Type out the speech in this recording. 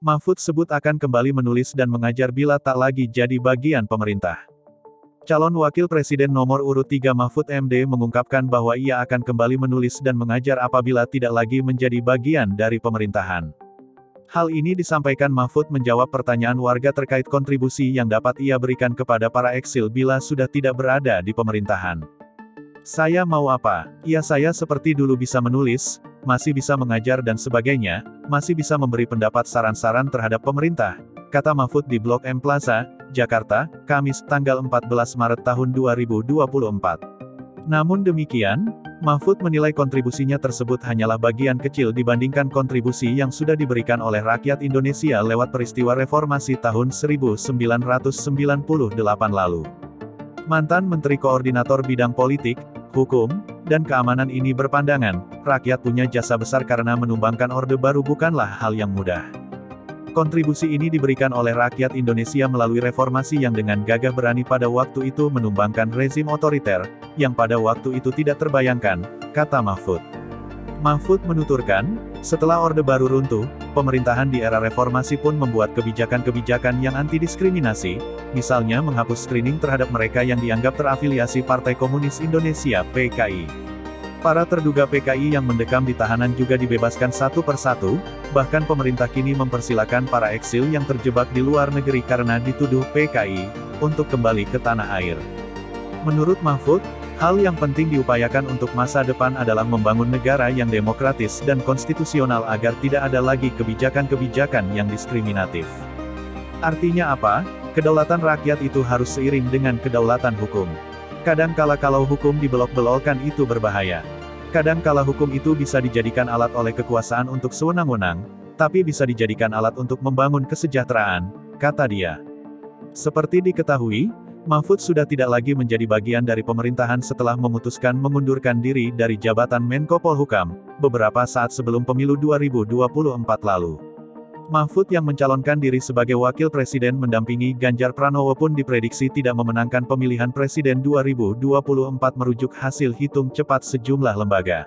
Mahfud sebut akan kembali menulis dan mengajar bila tak lagi jadi bagian pemerintah. Calon Wakil Presiden nomor urut 3 Mahfud MD mengungkapkan bahwa ia akan kembali menulis dan mengajar apabila tidak lagi menjadi bagian dari pemerintahan. Hal ini disampaikan Mahfud menjawab pertanyaan warga terkait kontribusi yang dapat ia berikan kepada para eksil bila sudah tidak berada di pemerintahan. Saya mau apa? Ya saya seperti dulu bisa menulis, masih bisa mengajar dan sebagainya, masih bisa memberi pendapat saran-saran terhadap pemerintah, kata Mahfud di Blok M Plaza, Jakarta, Kamis, tanggal 14 Maret tahun 2024. Namun demikian, Mahfud menilai kontribusinya tersebut hanyalah bagian kecil dibandingkan kontribusi yang sudah diberikan oleh rakyat Indonesia lewat peristiwa reformasi tahun 1998 lalu. Mantan Menteri Koordinator Bidang Politik, Hukum, dan Keamanan ini berpandangan, rakyat punya jasa besar karena menumbangkan Orde Baru bukanlah hal yang mudah. Kontribusi ini diberikan oleh rakyat Indonesia melalui reformasi yang dengan gagah berani pada waktu itu menumbangkan rezim otoriter, yang pada waktu itu tidak terbayangkan, kata Mahfud. Mahfud menuturkan, setelah Orde Baru runtuh, pemerintahan di era reformasi pun membuat kebijakan-kebijakan yang anti-diskriminasi, misalnya menghapus screening terhadap mereka yang dianggap terafiliasi Partai Komunis Indonesia (PKI). Para terduga PKI yang mendekam di tahanan juga dibebaskan satu persatu, bahkan pemerintah kini mempersilakan para eksil yang terjebak di luar negeri karena dituduh PKI, untuk kembali ke tanah air. Menurut Mahfud, hal yang penting diupayakan untuk masa depan adalah membangun negara yang demokratis dan konstitusional agar tidak ada lagi kebijakan-kebijakan yang diskriminatif. Artinya apa? Kedaulatan rakyat itu harus seiring dengan kedaulatan hukum. Kadangkala kalau hukum dibelok-belokkan itu berbahaya. Kadangkala hukum itu bisa dijadikan alat oleh kekuasaan untuk sewenang-wenang, tapi bisa dijadikan alat untuk membangun kesejahteraan, kata dia. Seperti diketahui, Mahfud sudah tidak lagi menjadi bagian dari pemerintahan setelah memutuskan mengundurkan diri dari jabatan Menko Polhukam, beberapa saat sebelum pemilu 2024 lalu. Mahfud yang mencalonkan diri sebagai wakil presiden mendampingi Ganjar Pranowo pun diprediksi tidak memenangkan pemilihan presiden 2024 merujuk hasil hitung cepat sejumlah lembaga.